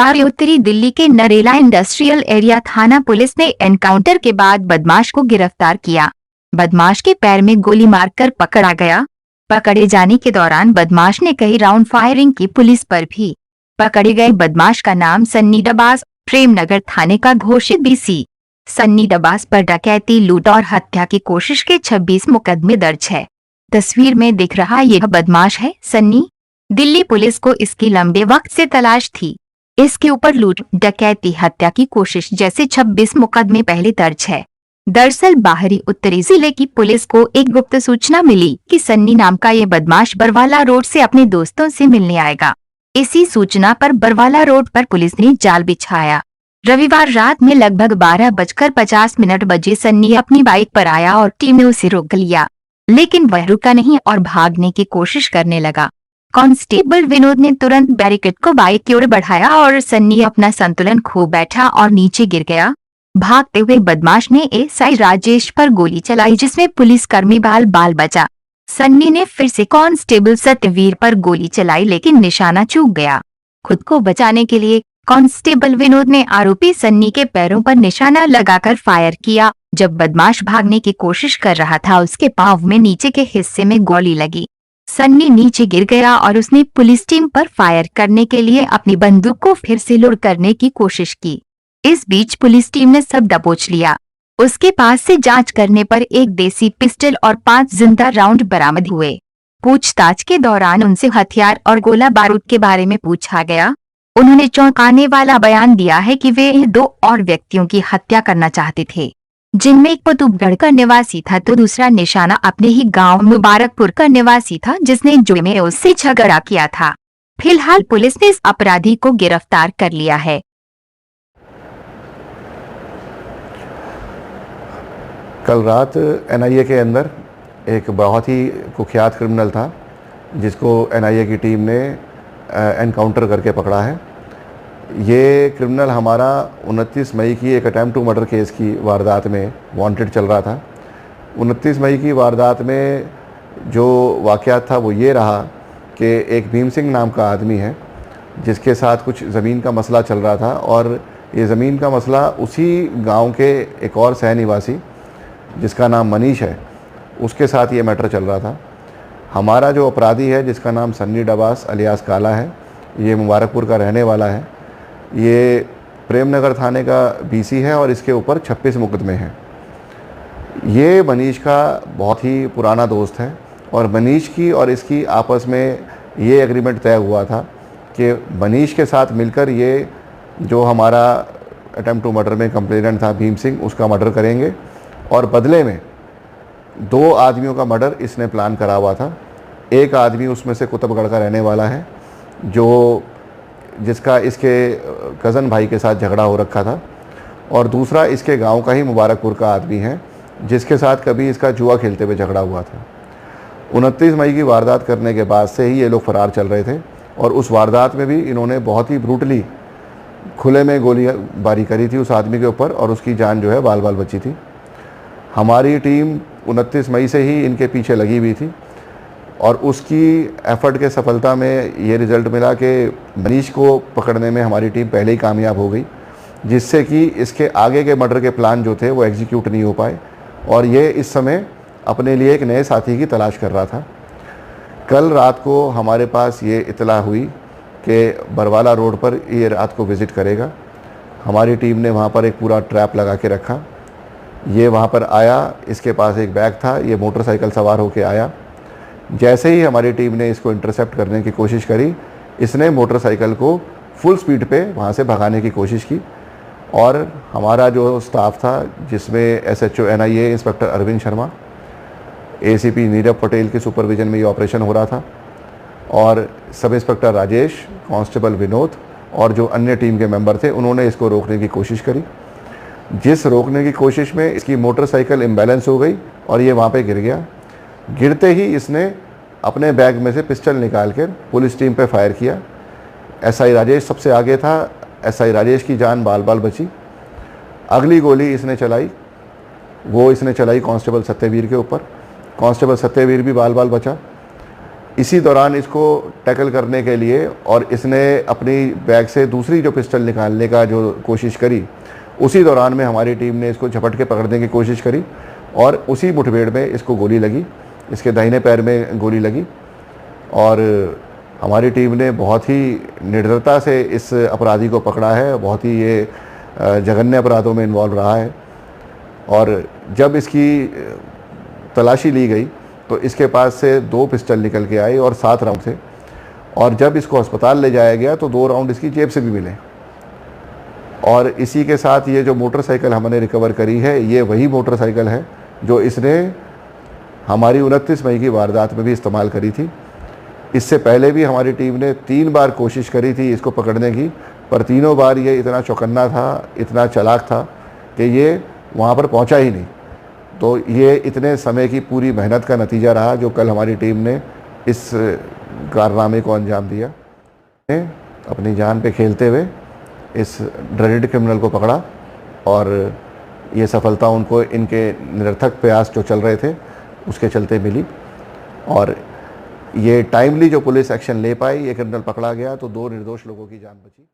शुक्रवार उत्तरी दिल्ली के नरेला इंडस्ट्रियल एरिया थाना पुलिस ने एनकाउंटर के बाद बदमाश को गिरफ्तार किया। बदमाश के पैर में गोली मारकर पकड़ा गया। पकड़े जाने के दौरान बदमाश ने कई राउंड फायरिंग की। पुलिस पर भी पकड़े गए बदमाश का नाम सन्नी डबास, प्रेमनगर थाने का घोषित बीसी। सन्नी डबास पर डकैती, लूट और हत्या की कोशिश के 26 मुकदमे दर्ज है। तस्वीर में दिख रहा यह बदमाश है सन्नी। दिल्ली पुलिस को इसकी लंबे वक्त से तलाश थी। इसके ऊपर लूट, डकैती, हत्या की कोशिश जैसे 26 मुकदमे पहले दर्ज है। दरअसल बाहरी उत्तरी जिले की पुलिस को एक गुप्त सूचना मिली कि सन्नी नाम का ये बदमाश बरवाला रोड से अपने दोस्तों से मिलने आएगा। इसी सूचना पर बरवाला रोड पर पुलिस ने जाल बिछाया। रविवार रात में लगभग 12:50 बजे सन्नी अपनी बाइक पर आया और टीम ने उसे रोक लिया, लेकिन वह रुका नहीं और भागने की कोशिश करने लगा। कांस्टेबल विनोद ने तुरंत बैरिकेड को बाइक की ओर बढ़ाया और सन्नी अपना संतुलन खो बैठा और नीचे गिर गया। भागते हुए बदमाश ने एसआई राजेश पर गोली चलाई, जिसमें पुलिसकर्मी बाल बाल बचा। सन्नी ने फिर से कांस्टेबल सत्यवीर पर गोली चलाई, लेकिन निशाना चूक गया। खुद को बचाने के लिए कांस्टेबल विनोद ने आरोपी सन्नी के पैरों पर निशाना लगाकर फायर किया। जब बदमाश भागने की कोशिश कर रहा था, उसके पांव में नीचे के हिस्से में गोली लगी। सन्नी नीचे गिर गया और उसने पुलिस टीम पर फायर करने के लिए अपनी बंदूक को फिर से लोड करने की कोशिश की। इस बीच पुलिस टीम ने सब दबोच लिया। उसके पास से जांच करने पर एक देसी पिस्टल और 5 जिंदा राउंड बरामद हुए। पूछताछ के दौरान उनसे हथियार और गोला बारूद के बारे में पूछा गया। उन्होंने चौंकाने वाला बयान दिया है कि वे 2 और व्यक्तियों की हत्या करना चाहते थे, जिनमें एक कुतुबगढ़ का निवासी था तो दूसरा निशाना अपने ही गांव मुबारकपुर का निवासी था, जिसने जुए में उससे झगड़ा किया था। फिलहाल पुलिस ने इस अपराधी को गिरफ्तार कर लिया है। कल रात एनआईए के अंदर एक बहुत ही कुख्यात क्रिमिनल था, जिसको एनआईए की टीम ने एनकाउंटर करके पकड़ा है। ये क्रिमिनल हमारा 29 मई की एक अटैम्प्ट टू मर्डर केस की वारदात में वांटेड चल रहा था। 29 मई की वारदात में जो वाक़यात था वो ये रहा कि एक भीम सिंह नाम का आदमी है, जिसके साथ कुछ ज़मीन का मसला चल रहा था, और ये ज़मीन का मसला उसी गांव के एक और सह निवासी जिसका नाम मनीष है, उसके साथ ये मैटर चल रहा था। हमारा जो अपराधी है, जिसका नाम सन्नी डबास अलियास काला है, ये मुबारकपुर का रहने वाला है। ये प्रेमनगर थाने का बीसी है और इसके ऊपर 26 मुकदमे हैं। ये मनीष का बहुत ही पुराना दोस्त है और मनीष की और इसकी आपस में ये एग्रीमेंट तय हुआ था कि मनीष के साथ मिलकर ये जो हमारा अटेम्प्ट टू मर्डर में कंप्लेनेंट था भीम सिंह, उसका मर्डर करेंगे और बदले में 2 आदमियों का मर्डर इसने प्लान करा हुआ था। एक आदमी उसमें से कुतुबगढ़ का रहने वाला है, जिसका इसके कज़न भाई के साथ झगड़ा हो रखा था, और दूसरा इसके गांव का ही मुबारकपुर का आदमी है, जिसके साथ कभी इसका जुआ खेलते हुए झगड़ा हुआ था। 29 मई की वारदात करने के बाद से ही ये लोग फरार चल रहे थे, और उस वारदात में भी इन्होंने बहुत ही ब्रूटली खुले में गोलीबारी करी थी उस आदमी के ऊपर, और उसकी जान जो है बाल बाल बची थी। हमारी टीम 29 मई से ही इनके पीछे लगी हुई थी, और उसकी एफर्ट के सफलता में ये रिज़ल्ट मिला कि मनीष को पकड़ने में हमारी टीम पहले ही कामयाब हो गई, जिससे कि इसके आगे के मर्डर के प्लान जो थे वो एग्जीक्यूट नहीं हो पाए, और ये इस समय अपने लिए एक नए साथी की तलाश कर रहा था। कल रात को हमारे पास ये इतला हुई कि बरवाला रोड पर ये रात को विज़िट करेगा। हमारी टीम ने वहाँ पर एक पूरा ट्रैप लगा के रखा। ये वहाँ पर आया, इसके पास एक बैग था, ये मोटरसाइकिल सवार होके आया। जैसे ही हमारी टीम ने इसको इंटरसेप्ट करने की कोशिश करी, इसने मोटरसाइकिल को फुल स्पीड पे वहाँ से भगाने की कोशिश की, और हमारा जो स्टाफ था, जिसमें SHO NIA inspector Arvind Sharma, ACP Nirav Patel के सुपरविजन में ये ऑपरेशन हो रहा था, और sub inspector Rajesh, constable Vinod और जो अन्य टीम के मेंबर थे, उन्होंने इसको रोकने की कोशिश करी। जिस रोकने की कोशिश में इसकी मोटरसाइकिल इम्बैलेंस हो गई और ये वहाँ पे गिर गया। गिरते ही इसने अपने बैग में से पिस्टल निकाल कर पुलिस टीम पे फायर किया। एसआई राजेश सबसे आगे था, एसआई राजेश की जान बाल बाल बची। अगली गोली इसने चलाई, वो इसने चलाई कांस्टेबल सत्यवीर के ऊपर। कांस्टेबल सत्यवीर भी बाल बाल बचा। इसी दौरान इसको टैकल करने के लिए और इसने अपनी बैग से दूसरी जो पिस्टल निकालने का जो कोशिश करी, उसी दौरान में हमारी टीम ने इसको झपट के पकड़ने की कोशिश करी और उसी मुठभेड़ में इसको गोली लगी, इसके दाहिने पैर में गोली लगी और हमारी टीम ने बहुत ही निर्दयता से इस अपराधी को पकड़ा है। बहुत ही ये जघन्य अपराधों में इन्वॉल्व रहा है और जब इसकी तलाशी ली गई तो इसके पास से 2 पिस्टल निकल के आई और 7 राउंड थे और जब इसको अस्पताल ले जाया गया तो 2 राउंड इसकी जेब से भी मिले। और इसी के साथ ये जो मोटरसाइकिल हमने रिकवर करी है, ये वही मोटरसाइकिल है जो इसने हमारी 29 मई की वारदात में भी इस्तेमाल करी थी। इससे पहले भी हमारी टीम ने 3 बार कोशिश करी थी इसको पकड़ने की, पर तीनों बार ये इतना चौकन्ना था, इतना चालाक था कि ये वहाँ पर पहुँचा ही नहीं। तो ये इतने समय की पूरी मेहनत का नतीजा रहा जो कल हमारी टीम ने इस कारनामे को अंजाम दिया। अपनी जान पे खेलते हुए इस ड्रग्ड क्रिमिनल को पकड़ा और ये सफलता उनको इनके निरर्थक प्रयास जो चल रहे थे उसके चलते मिली और ये टाइमली जो पुलिस एक्शन ले पाई, ये क्रिमिनल पकड़ा गया तो 2 निर्दोष लोगों की जान बची।